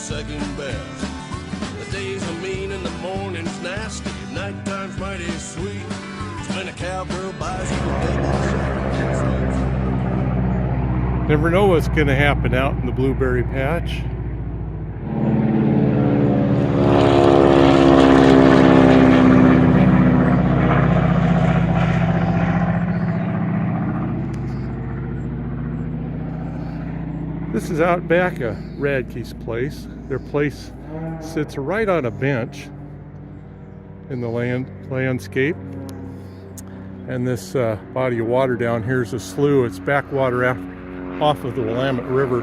second best. The days are mean and the morning's nasty. Nighttime's mighty sweet. It's when a cowgirl buys you a double shot. Never know what's going to happen out in the blueberry patch. This is out back of Radke's place. Their place sits right on a bench in the landscape. And this body of water down here is a slough. It's backwater off of the Willamette River.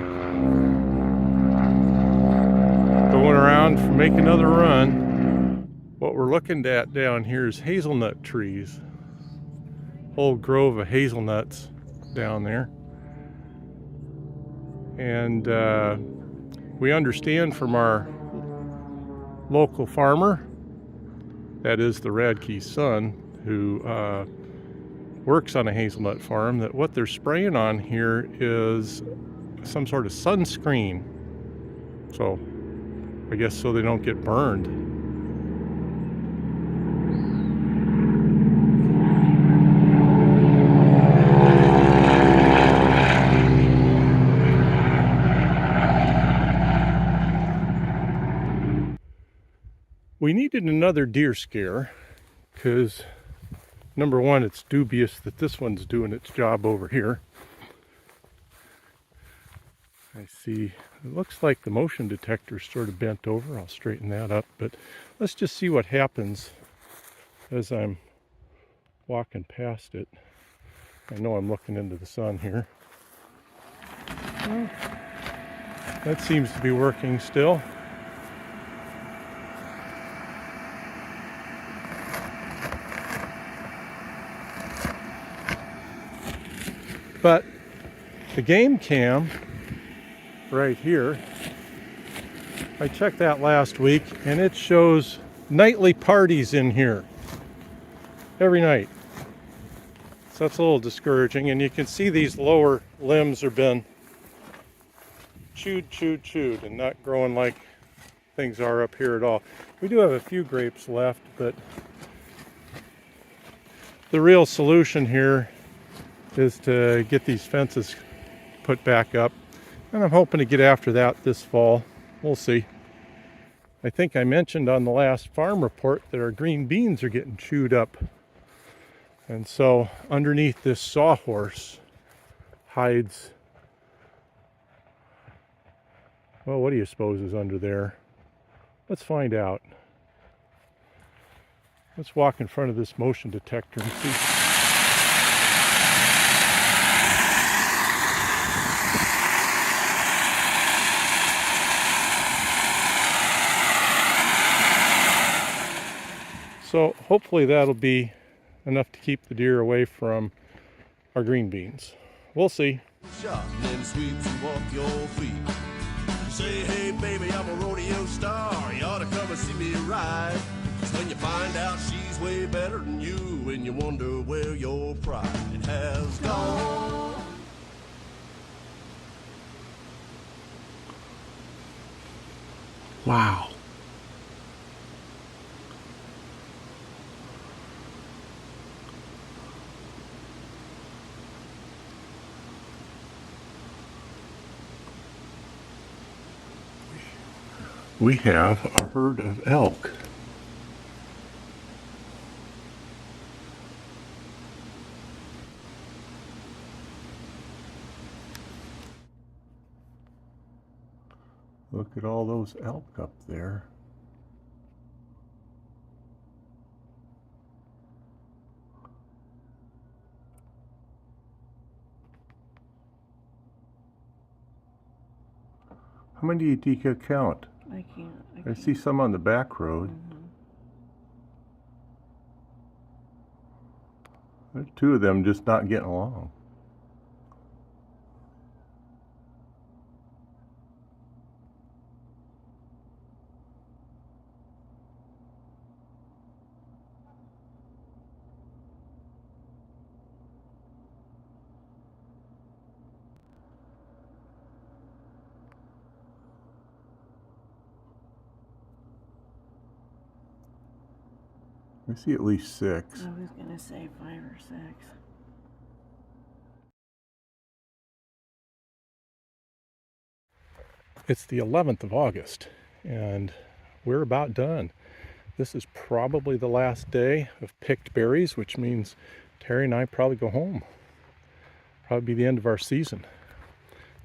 Going around to make another run. What we're looking at down here is hazelnut trees. Whole grove of hazelnuts down there. And we understand from our local farmer, that is the Radke's son, who works on a hazelnut farm, that what they're spraying on here is some sort of sunscreen. So I guess so they don't get burned. We needed another deer scare because, number one, it's dubious that this one's doing its job over here. I see, it looks like the motion detector's sort of bent over. I'll straighten that up, but let's just see what happens as I'm walking past it. I know I'm looking into the sun here. Well, that seems to be working still. But the game cam right here, I checked that last week, and it shows nightly parties in here every night. So that's a little discouraging, and you can see these lower limbs have been chewed and not growing like things are up here at all. We do have a few grapes left, but the real solution here is to get these fences put back up, and I'm hoping to get after that this fall. We'll see. I think I mentioned on the last farm report that our green beans are getting chewed up, and so underneath this sawhorse hides, well, what do you suppose is under there? Let's find out. Let's walk in front of this motion detector and see. So hopefully that'll be enough to keep the deer away from our green beans. We'll see. Shot and then sweeps and walk your feet. Say, hey baby, I'm a rodeo star. You ought to come and see me ride. It's when you find out she's way better than you, and you wonder where your pride has gone. Wow. We have a herd of elk. Look at all those elk up there. How many do you count? I can't. I see some on the back road. There's two of them just not getting along. I see at least 6. I was gonna say 5 or 6. It's the 11th of August, and we're about done. This is probably the last day of picked berries, which means Terry and I probably go home. Probably be the end of our season.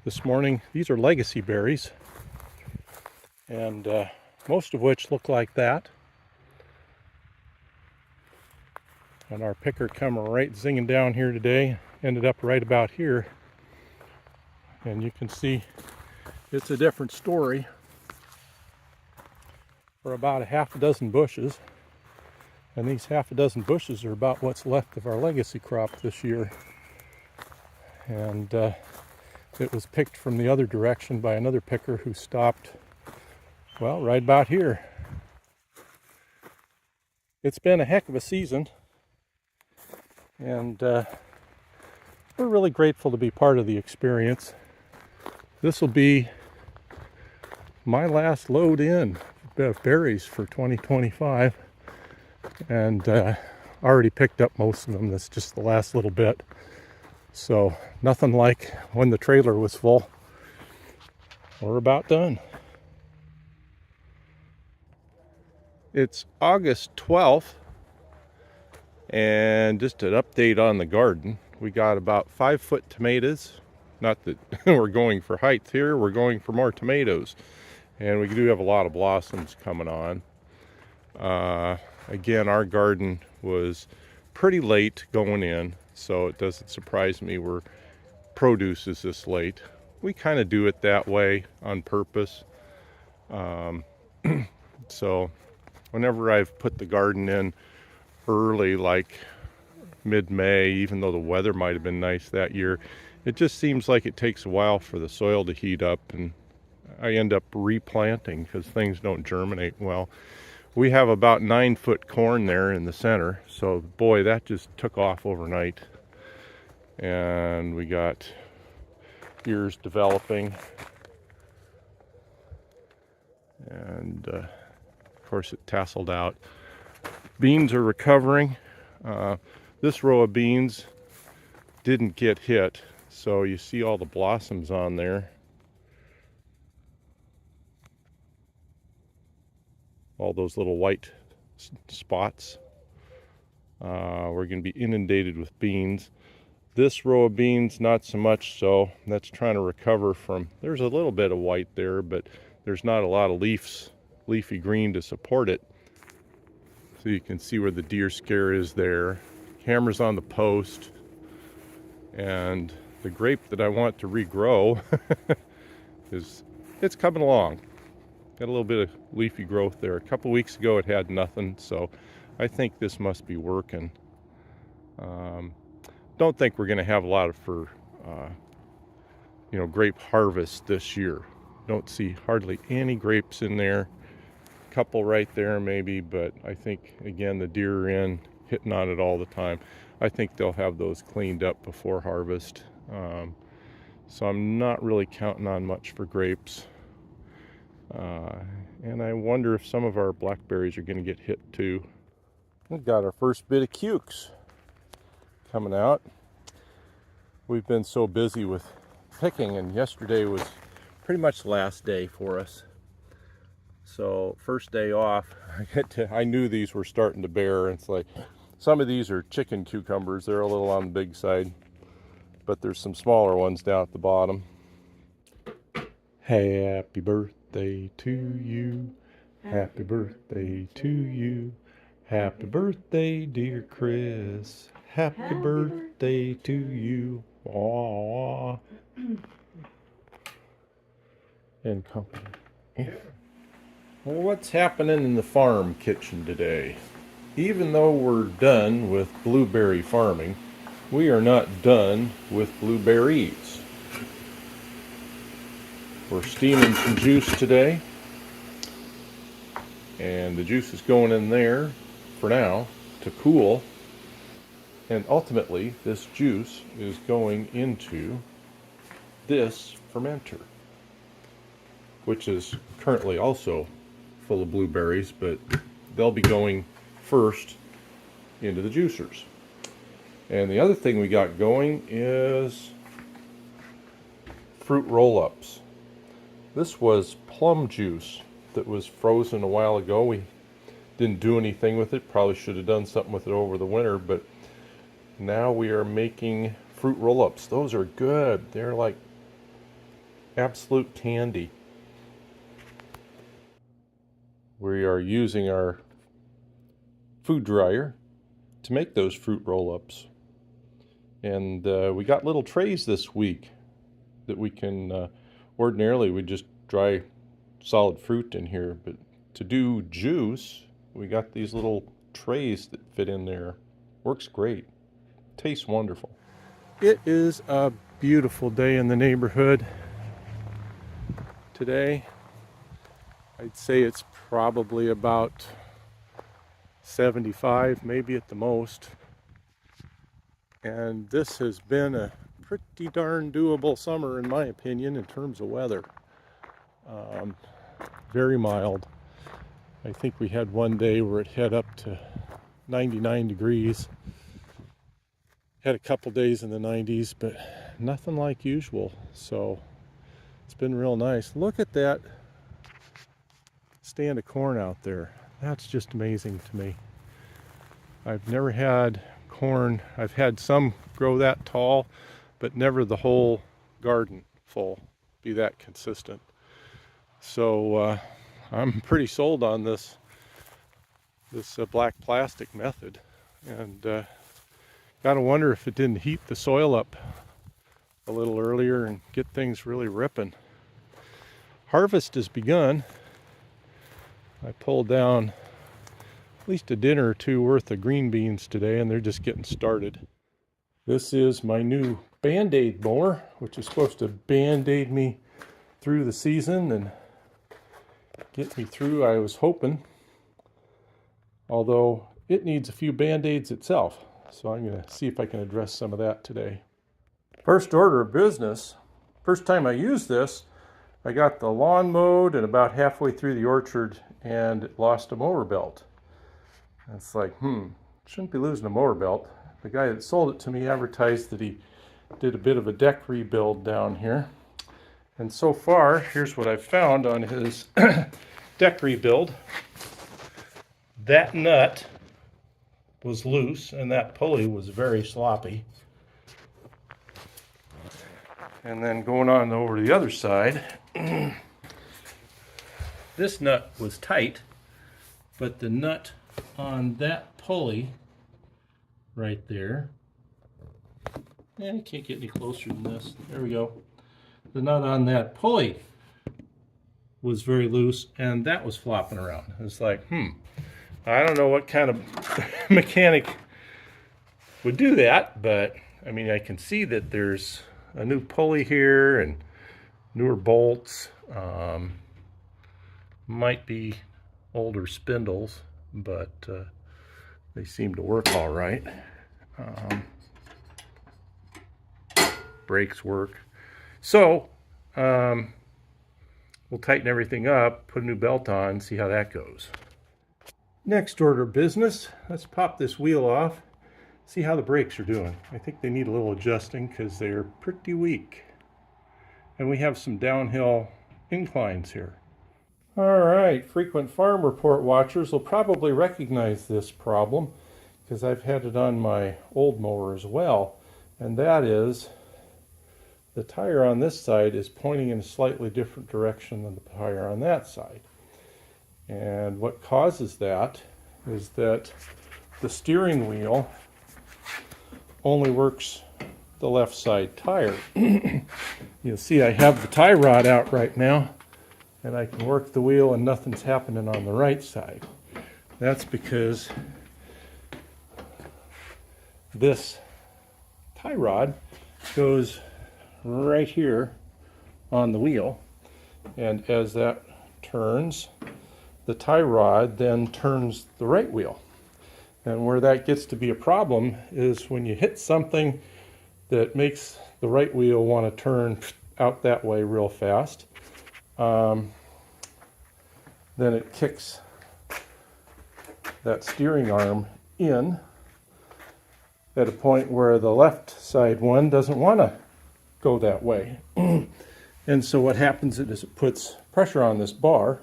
This morning, these are legacy berries, and most of which look like that. And our picker come right zinging down here today, ended up right about here. And you can see it's a different story for about a half a dozen bushes. And these half a dozen bushes are about what's left of our legacy crop this year. And it was picked from the other direction by another picker who stopped, well, right about here. It's been a heck of a season, and we're really grateful to be part of the experience. This will be my last load in of berries for 2025, and already picked up most of them. That's just the last little bit. So nothing like when the trailer was full. We're about done. It's August 12th, and just an update on the garden. We got about 5-foot tomatoes. Not that we're going for height here, we're going for more tomatoes. And we do have a lot of blossoms coming on. Again, our garden was pretty late going in, so it doesn't surprise me where produce is this late. We kind of do it that way on purpose. So whenever I've put the garden in early, like mid-May, even though the weather might have been nice that year, it just seems like it takes a while for the soil to heat up, and I end up replanting because things don't germinate well. We have about 9-foot corn there in the center, so boy, that just took off overnight. And we got ears developing, and of course it tasseled out. Beans are recovering. This row of beans didn't get hit, so you see all the blossoms on there. All those little white spots. We're going to be inundated with beans. This row of beans, not so much so. That's trying to recover from, there's a little bit of white there, but there's not a lot of leafy green to support it. So you can see where the deer scare is there. Camera's on the post. And the grape that I want to regrow it's coming along. Got a little bit of leafy growth there. A couple weeks ago it had nothing, so I think this must be working. Don't think we're going to have a lot of grape harvest this year. Don't see hardly any grapes in there. A couple right there maybe, but I think again the deer are in, hitting on it all the time. I think they'll have those cleaned up before harvest. So I'm not really counting on much for grapes. And I wonder if some of our blackberries are going to get hit too. We've got our first bit of cukes coming out. We've been so busy with picking, and yesterday was pretty much the last day for us. So first day off, I knew these were starting to bear. It's like some of these are chicken cucumbers. They're a little on the big side, but there's some smaller ones down at the bottom. Happy birthday to you. Happy birthday to you. Happy birthday, dear Chris. Happy birthday to you. Aww. And company. Yeah. Well, what's happening in the farm kitchen today? Even though we're done with blueberry farming, we are not done with blueberries. We're steaming some juice today, and the juice is going in there for now to cool, and ultimately this juice is going into this fermenter, which is currently also full of blueberries, but they'll be going first into the juicers. And the other thing we got going is fruit roll-ups. This was plum juice that was frozen a while ago. We didn't do anything with it. Probably should have done something with it over the winter, but now we are making fruit roll-ups. Those are good. They're like absolute candy. We are using our food dryer to make those fruit roll-ups. And we got little trays this week that we can, ordinarily we just dry solid fruit in here, but to do juice, we got these little trays that fit in there. Works great. Tastes wonderful. It is a beautiful day in the neighborhood today. I'd say it's probably about 75, maybe at the most. And this has been a pretty darn doable summer in my opinion in terms of weather. Very mild. I think we had one day where it hit up to 99 degrees. Had a couple days in the 90s, but nothing like usual. So it's been real nice. Look at that stand of corn out there. That's just amazing to me. I've never had corn. I've had some grow that tall, but never the whole garden full be that consistent. So I'm pretty sold on this black plastic method, and gotta wonder if it didn't heat the soil up a little earlier and get things really ripping. Harvest has begun. I pulled down at least a dinner or two worth of green beans today, and they're just getting started. This is my new Band-Aid mower, which is supposed to Band-Aid me through the season and get me through, I was hoping. Although it needs a few Band-Aids itself. So I'm going to see if I can address some of that today. First order of business. First time I used this, I got the lawn mowed and about halfway through the orchard and it lost a mower belt. And it's like, shouldn't be losing a mower belt. The guy that sold it to me advertised that he did a bit of a deck rebuild down here. And so far, here's what I've found on his deck rebuild. That nut was loose and that pulley was very sloppy. And then going on over to the other side, this nut was tight, but the nut on that pulley right there, I can't get any closer than this. There we go. The nut on that pulley was very loose and that was flopping around. It's like, I don't know what kind of mechanic would do that, but I mean, I can see that there's a new pulley here and newer bolts. Might be older spindles, but they seem to work all right. Brakes work. So we'll tighten everything up, put a new belt on, see how that goes. Next order of business, let's pop this wheel off, see how the brakes are doing. I think they need a little adjusting because they're pretty weak. And we have some downhill inclines here. All right, frequent farm report watchers will probably recognize this problem because I've had it on my old mower as well. And that is the tire on this side is pointing in a slightly different direction than the tire on that side. And what causes that is that the steering wheel only works the left side tire. You'll see I have the tie rod out right now, and I can work the wheel and nothing's happening on the right side. That's because this tie rod goes right here on the wheel, and as that turns, the tie rod then turns the right wheel. And where that gets to be a problem is when you hit something that makes the right wheel want to turn out that way real fast, then it kicks that steering arm in at a point where the left side one doesn't want to go that way. And so what happens is it puts pressure on this bar,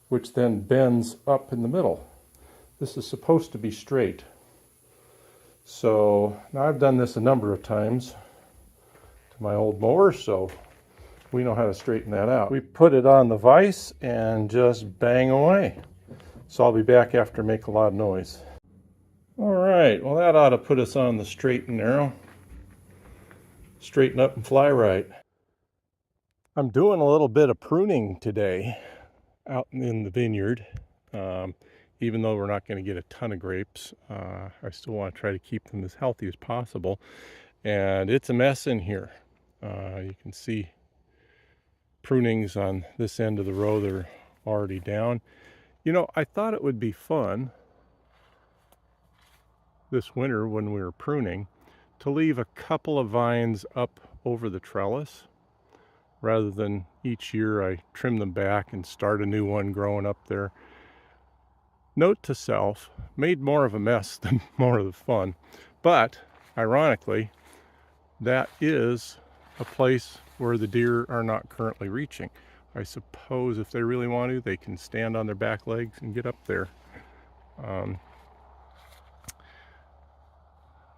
which then bends up in the middle. This is supposed to be straight. So now I've done this a number of times to my old mower, so we know how to straighten that out. We put it on the vise and just bang away. So I'll be back after make a lot of noise. All right, well that ought to put us on the straight and narrow. Straighten up and fly right. I'm doing a little bit of pruning today out in the vineyard. Even though we're not going to get a ton of grapes, I still want to try to keep them as healthy as possible. And it's a mess in here. You can see prunings on this end of the row that are already down. You know, I thought it would be fun this winter when we were pruning to leave a couple of vines up over the trellis rather than each year I trim them back and start a new one growing up there. Note to self, made more of a mess than more of the fun. But ironically, that is a place where the deer are not currently reaching. I suppose if they really want to, they can stand on their back legs and get up there.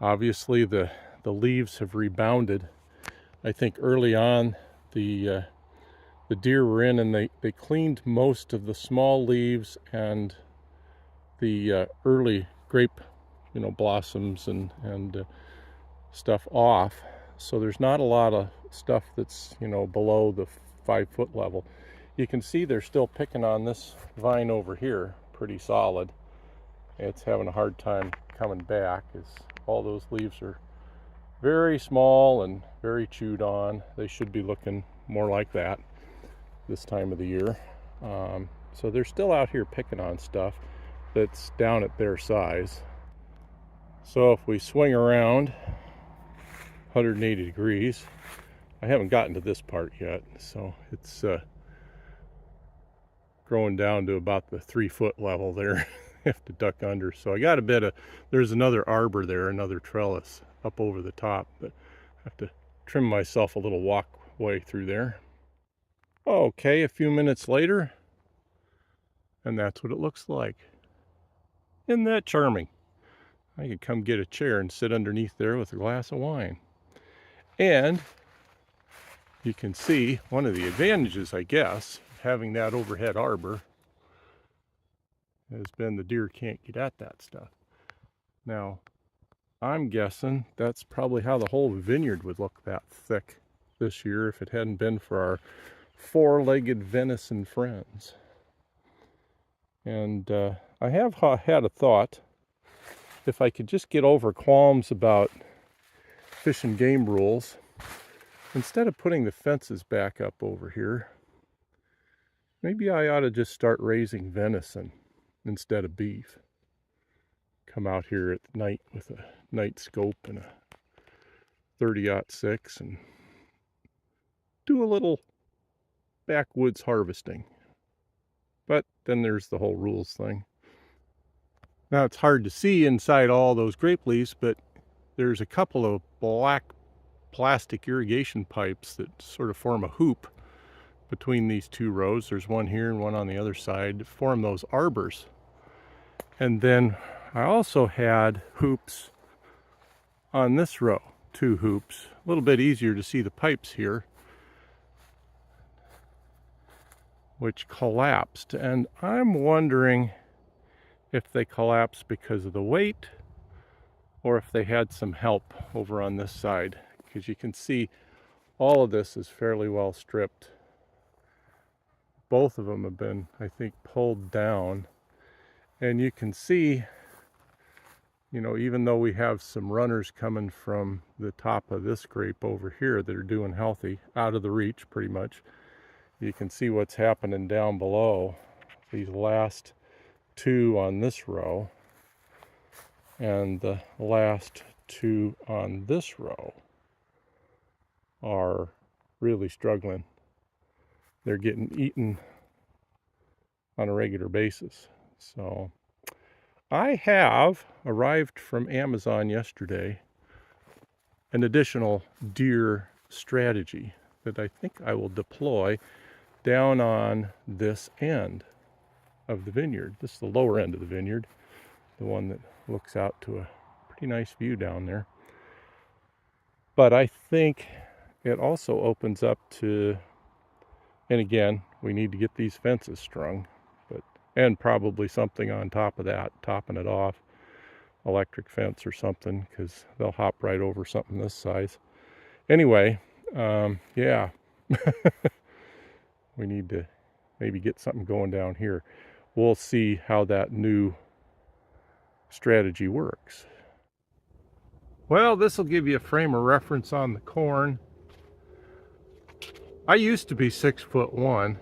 Obviously the leaves have rebounded. I think early on the deer were in and they cleaned most of the small leaves and the early grape, blossoms and stuff off. So there's not a lot of stuff that's, below the 5-foot level. You can see they're still picking on this vine over here, pretty solid. It's having a hard time coming back as all those leaves are very small and very chewed on. They should be looking more like that this time of the year. So they're still out here picking on stuff that's down at their size. So if we swing around 180 degrees, I haven't gotten to this part yet, so it's growing down to about the 3-foot level there. Have to duck under. So I got a bit of, there's another arbor there, another trellis up over the top, but I have to trim myself a little walkway through there. Okay, a few minutes later, and that's what it looks like. Isn't that charming? I could come get a chair and sit underneath there with a glass of wine. And you can see one of the advantages, I guess, of having that overhead arbor has been the deer can't get at that stuff. Now, I'm guessing that's probably how the whole vineyard would look that thick this year if it hadn't been for our 4-legged venison friends. And I have had a thought, if I could just get over qualms about fish and game rules, instead of putting the fences back up over here, maybe I ought to just start raising venison instead of beef. Come out here at night with a night scope and a 30-06 and do a little backwoods harvesting. But then there's the whole rules thing. Now it's hard to see inside all those grape leaves, but there's a couple of black plastic irrigation pipes that sort of form a hoop between these two rows. There's one here and one on the other side to form those arbors. And then I also had hoops on this row, 2 hoops. A little bit easier to see the pipes here, which collapsed. And I'm wondering if they collapsed because of the weight or if they had some help over on this side, because you can see all of this is fairly well stripped. Both of them have been, I think, pulled down. And you can see, even though we have some runners coming from the top of this grape over here that are doing healthy, out of the reach pretty much, you can see what's happening down below. These last 2 on this row and the last 2 on this row are really struggling. They're getting eaten on a regular basis. So I have arrived from Amazon yesterday an additional deer strategy that I think I will deploy down on this end of the vineyard. This is the lower end of the vineyard, the one that looks out to a pretty nice view down there. But I think it also opens up to, and again, we need to get these fences strung, and probably something on top of that, topping it off, electric fence or something, because they'll hop right over something this size. Anyway, yeah, we need to maybe get something going down here. We'll see how that new strategy works. Well, this will give you a frame of reference on the corn. I used to be 6'1",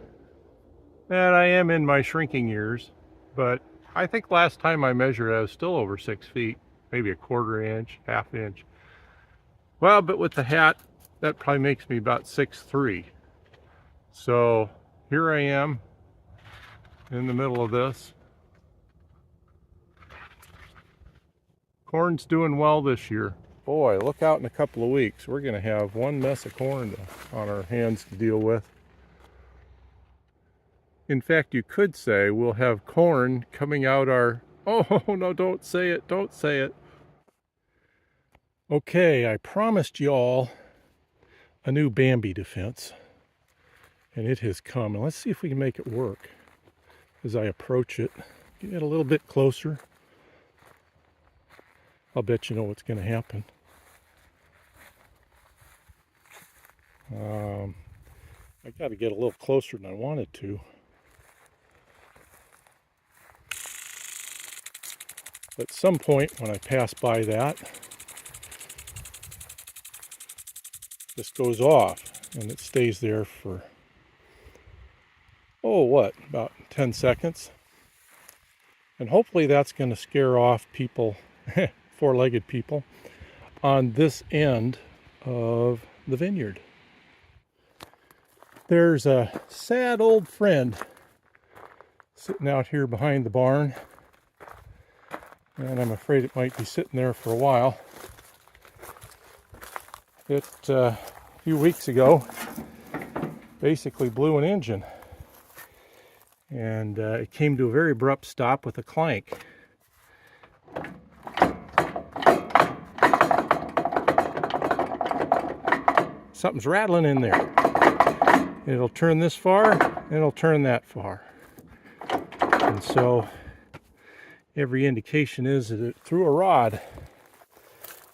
and I am in my shrinking years, but I think last time I measured I was still over 6 feet, maybe a quarter inch, half inch. Well, but with the hat, that probably makes me about 6'3". So here I am in the middle of this. Corn's doing well this year. Boy, look out in a couple of weeks. We're going to have one mess of corn on our hands to deal with. In fact, you could say we'll have corn coming out our... Oh, no, don't say it. Don't say it. Okay, I promised y'all a new Bambi defense. And it has come. And let's see if we can make it work as I approach it. Get a little bit closer. I'll bet you know what's going to happen. I got to get a little closer than I wanted to. At some point when I pass by that, this goes off and it stays there for, oh, what, about 10 seconds. And hopefully that's going to scare off people, four-legged people, on this end of the vineyard. There's a sad old friend sitting out here behind the barn, and I'm afraid it might be sitting there for a while. It, a few weeks ago, basically blew an engine, and it came to a very abrupt stop with a clank. Something's rattling in there. It'll turn this far, and it'll turn that far. And so every indication is that it threw a rod.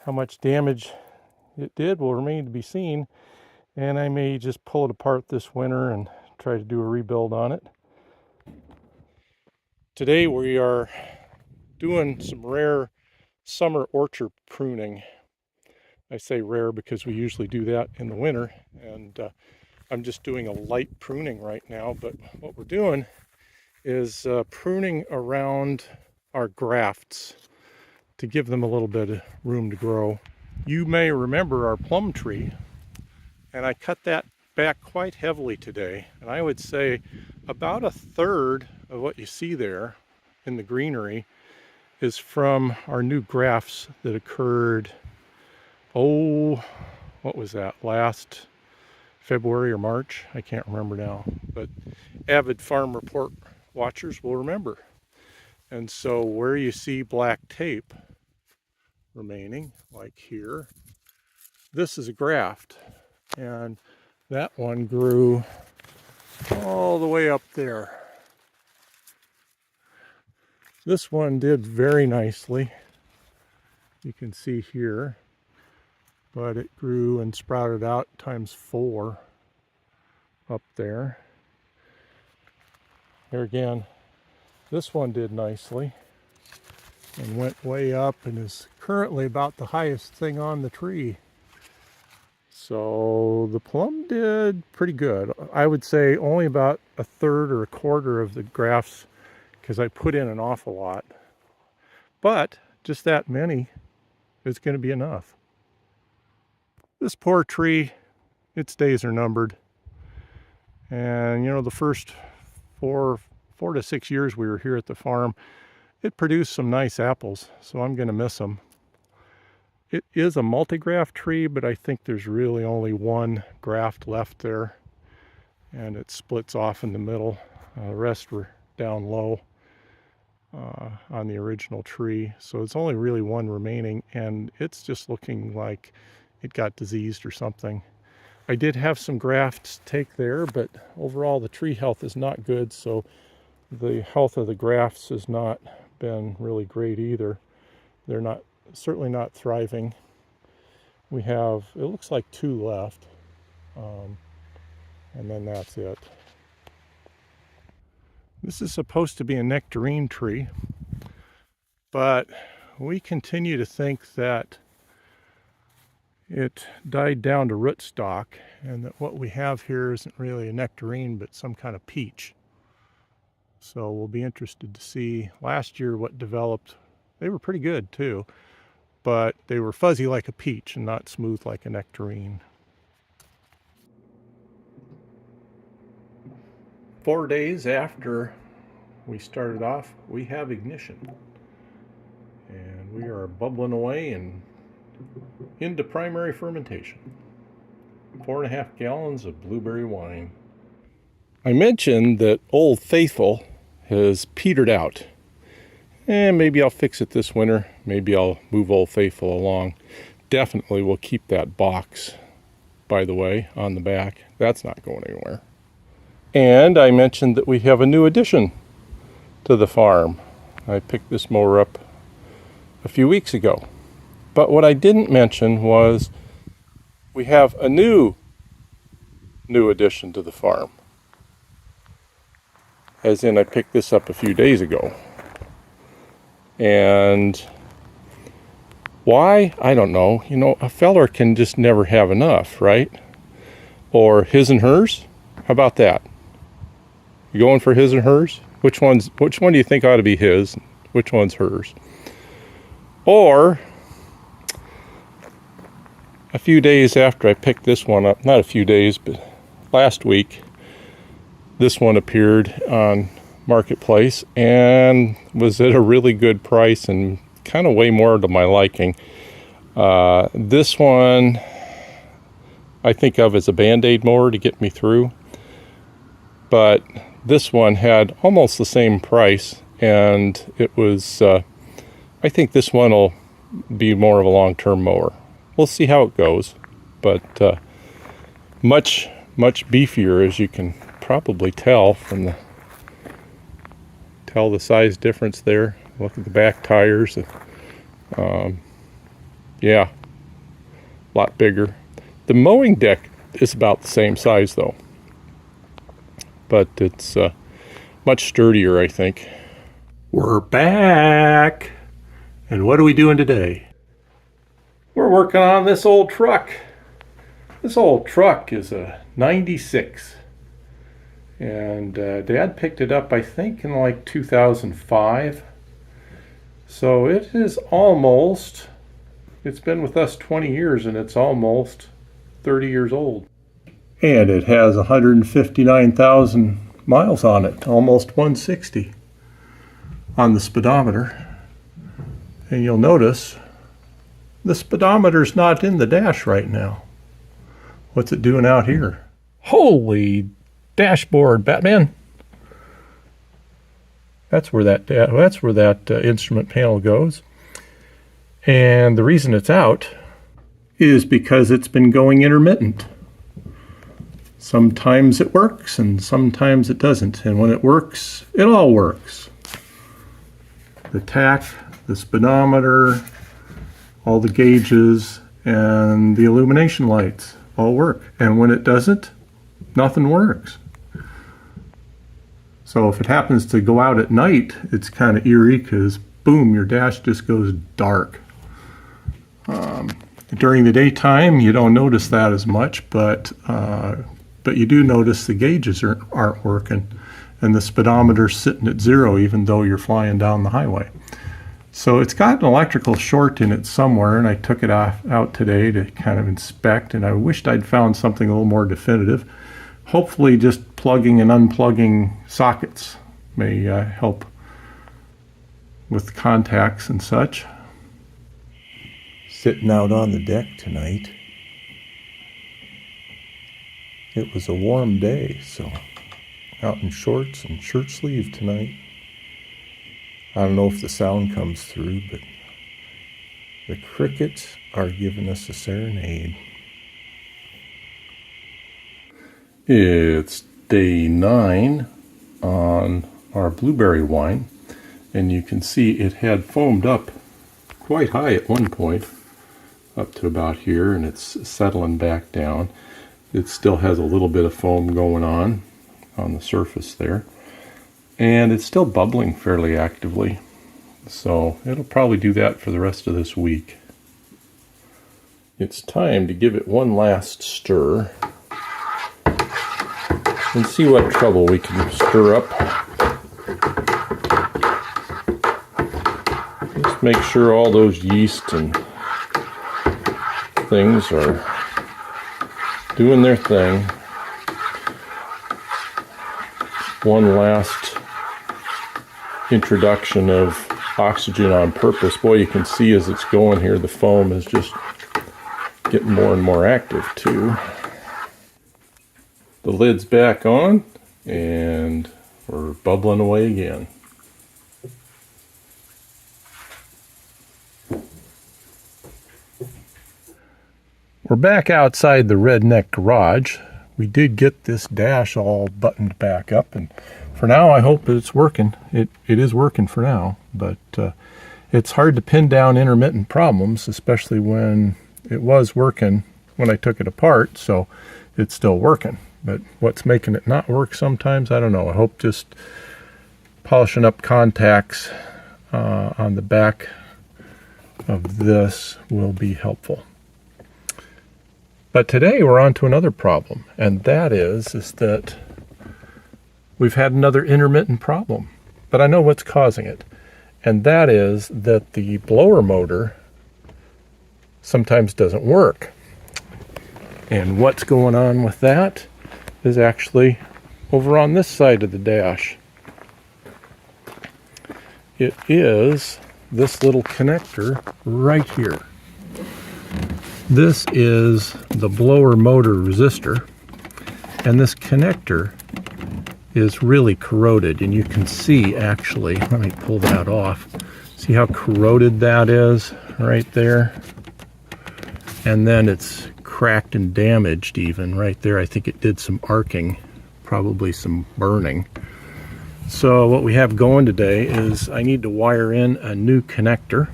How much damage it did will remain to be seen, and I may just pull it apart this winter and try to do a rebuild on it. Today we are doing some rare summer orchard pruning. I say rare because we usually do that in the winter, and I'm just doing a light pruning right now, but what we're doing is pruning around our grafts to give them a little bit of room to grow. You may remember our plum tree, and I cut that back quite heavily today, and I would say about a third of what you see there in the greenery is from our new grafts that occurred, oh, what was that, last February or March? I can't remember now, but avid Farm Report watchers will remember. And so where you see black tape remaining, like here, this is a graft, and that one grew all the way up there. This one did very nicely, you can see here, but it grew and sprouted out ×4 up there. Here again, this one did nicely and went way up and is currently about the highest thing on the tree. So the plum did pretty good. I would say only about a third or a quarter of the grafts, because I put in an awful lot. But just that many is going to be enough. This poor tree, its days are numbered. And you know, the first four to 6 years we were here at the farm, it produced some nice apples, so I'm going to miss them. It is a multi-graft tree, but I think there's really only one graft left there, and it splits off in the middle. The rest were down low on the original tree, so it's only really one remaining, and it's just looking like it got diseased or something. I did have some grafts take there, but overall the tree health is not good, so the health of the grafts has not been really great either. They're certainly not thriving. We have, it looks like 2 left, and then that's it. This is supposed to be a nectarine tree, but we continue to think that it died down to rootstock, and that what we have here isn't really a nectarine but some kind of peach. So we'll be interested to see last year what developed. They were pretty good too, but they were fuzzy like a peach and not smooth like a nectarine. 4 days after we started off, we have ignition. And we are bubbling away and into primary fermentation. 4.5 gallons of blueberry wine. I mentioned that Old Faithful has petered out. And maybe I'll fix it this winter. Maybe I'll move Old Faithful along. Definitely will keep that box, by the way, on the back. That's not going anywhere. And I mentioned that we have a new addition to the farm. I picked this mower up a few weeks ago. But what I didn't mention was we have a new addition to the farm. As in, I picked this up a few days ago. And why? I don't know. You know, a feller can just never have enough, right? Or his and hers? How about that? You going for his and hers? Which one do you think ought to be his? Which one's hers? Or a few days after I picked this one up, not a few days, but last week, this one appeared on Marketplace and was at a really good price and kind of way more to my liking. This one I think of as a Band-Aid mower to get me through, but this one had almost the same price, and it was I think this one will be more of a long-term mower. We'll see how it goes, but much beefier, as you can probably tell from the size difference there. Look at the back tires. Yeah, a lot bigger. The mowing deck is about the same size though, but it's much sturdier, I think. We're back, and what are we doing today? We're working on this old truck. This old truck is a 96. And Dad picked it up, I think, in like 2005. So it is almost, it's been with us 20 years, and it's almost 30 years old. And it has 159,000 miles on it, almost 160 on the speedometer. And you'll notice the speedometer's not in the dash right now. What's it doing out here? Holy dashboard, Batman! That's where that instrument panel goes. And the reason it's out is because it's been going intermittent. Sometimes it works and sometimes it doesn't. And when it works, it all works. The tach, the speedometer, all the gauges, and the illumination lights all work. And when it doesn't, nothing works. So if it happens to go out at night, it's kind of eerie because boom, your dash just goes dark. During the daytime, you don't notice that as much, but you do notice the gauges aren't working, and the speedometer's sitting at 0 even though you're flying down the highway. So it's got an electrical short in it somewhere, and I took it out today to kind of inspect, and I wished I'd found something a little more definitive. Hopefully just plugging and unplugging sockets may help with contacts and such. Sitting out on the deck tonight. It was a warm day, so out in shorts and shirt sleeve tonight. I don't know if the sound comes through, but the crickets are giving us a serenade. It's day 9 on our blueberry wine, and you can see it had foamed up quite high at one point, up to about here, and it's settling back down. It still has a little bit of foam going on the surface there, and it's still bubbling fairly actively, so it'll probably do that for the rest of this week. It's time to give it one last stir and see what trouble we can stir up. Just make sure all those yeast and things are doing their thing. One last introduction of oxygen on purpose. Boy, you can see as it's going here, the foam is just getting more and more active too. The lid's back on, and we're bubbling away again. We're back outside the Redneck garage. We did get this dash all buttoned back up, and for now I hope it's working. It is working for now, but it's hard to pin down intermittent problems, especially when it was working when I took it apart, so it's still working. But what's making it not work sometimes, I don't know. I hope just polishing up contacts on the back of this will be helpful. But today we're on to another problem, and that is that we've had another intermittent problem. But I know what's causing it, and that is that the blower motor sometimes doesn't work. And what's going on with that is actually over on this side of the dash. It is this little connector right here. This is the blower motor resistor, and this connector is really corroded, and you can see actually, let me pull that off, see how corroded that is right there, and then it's cracked and damaged even right there. I think it did some arcing, probably some burning. So what we have going today is I need to wire in a new connector.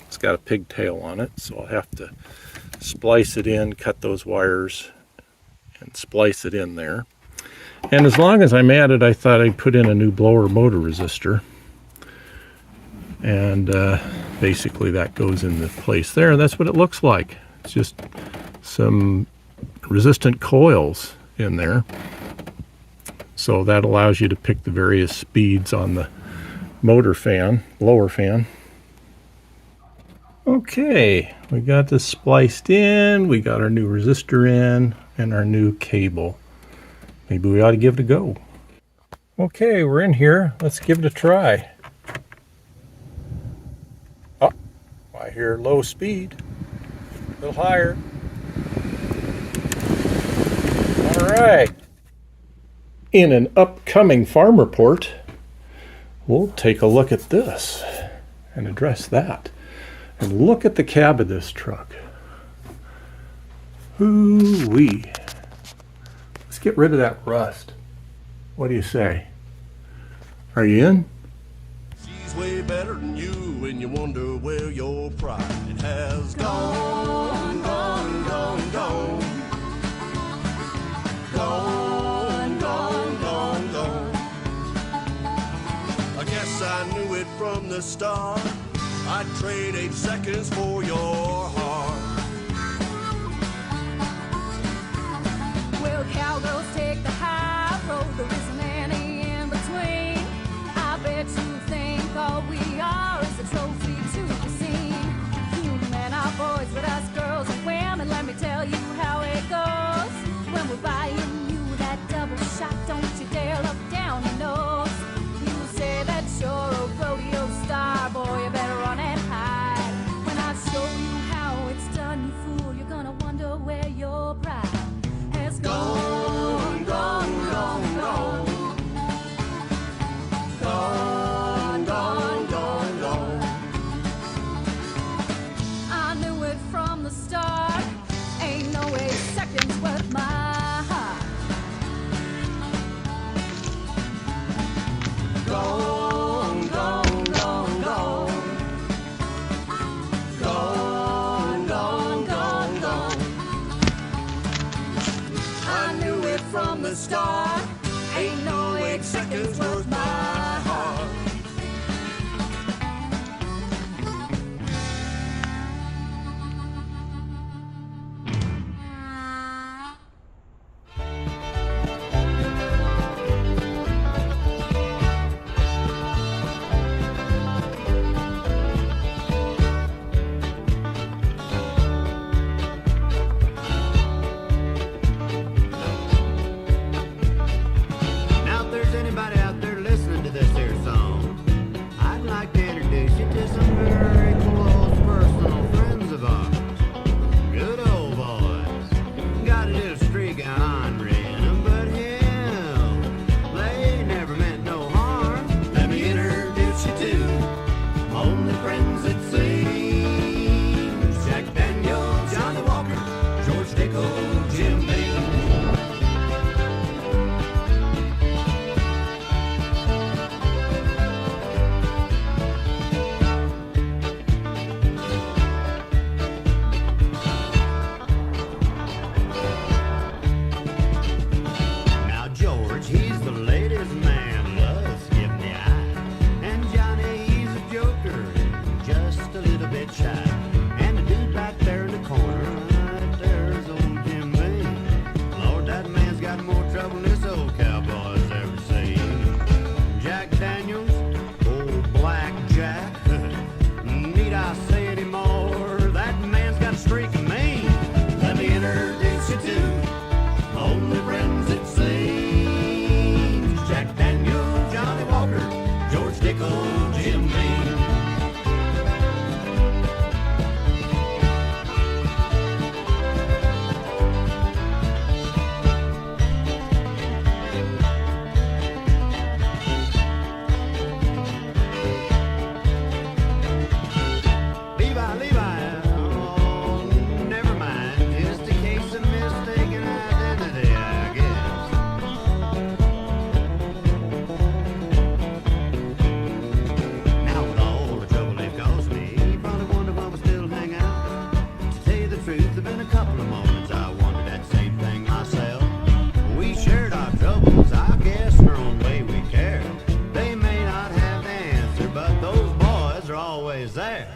It's got a pigtail on it, so I'll have to splice it in, cut those wires and splice it in there. And as long as I'm at it, I thought I'd put in a new blower motor resistor, and basically that goes into place there, and that's what it looks like. It's just some resistant coils in there, so that allows you to pick the various speeds on the motor fan, blower fan. Okay, we got this spliced in, we got our new resistor in, and our new cable. Maybe we ought to give it a go. Okay, we're in here. Let's give it a try. Oh, I hear low speed. A little higher. All right. In an upcoming farm report, we'll take a look at this and address that. And look at the cab of this truck. Hoo-wee. Let's get rid of that rust. What do you say? Are you in? She's way better than you, and you wonder where your pride has gone, gone, gone, gone. Gone, gone, gone, gone. I guess I knew it from the start. I'd trade 8 seconds for your heart. Well, cowgirls take the high road, there isn't any in between. I bet you think all we are is a trophy to be seen. You men are boys, but us girls and women, let me tell you how it goes. When we're buying you that double shot, don't you dare look down your nose. You say that you're a rodeo star, star. Ain't no 8 seconds worth my heart. Now, if there's anybody out there listening to this here song, I'd like to introduce you to some very close personal friends of ours. Good old boys. Got a little streak of ornery in 'em, but hell, they never meant no harm. Let me introduce you to only friends it seems. Jack Daniels, Johnny Walker, George Dickel, Jim Beam. Now George, he's the latest man, loves giving the eye. And Johnny, he's a joker, just a little bit shy. And the dude back there in the corner, right there's old Jim Beam. Lord, that man's got more trouble than this old cowboy's ever seen. Jack Daniels, old Black Jack. Need I say any more? That man's got a streak of mean. Let me introduce you to only friends it seems. Jack Daniels, Johnny Walker, George Dickel, Jim Beam. Levi, oh, never mind. Just a case of mistaken identity, I guess. Now with all the trouble they've caused me, you probably wonder why we still hang out. To tell you the truth, there've been a couple of moments I wondered that same thing myself. We shared our troubles, I guess, in our own way we care. They may not have the answer, but those boys are always there.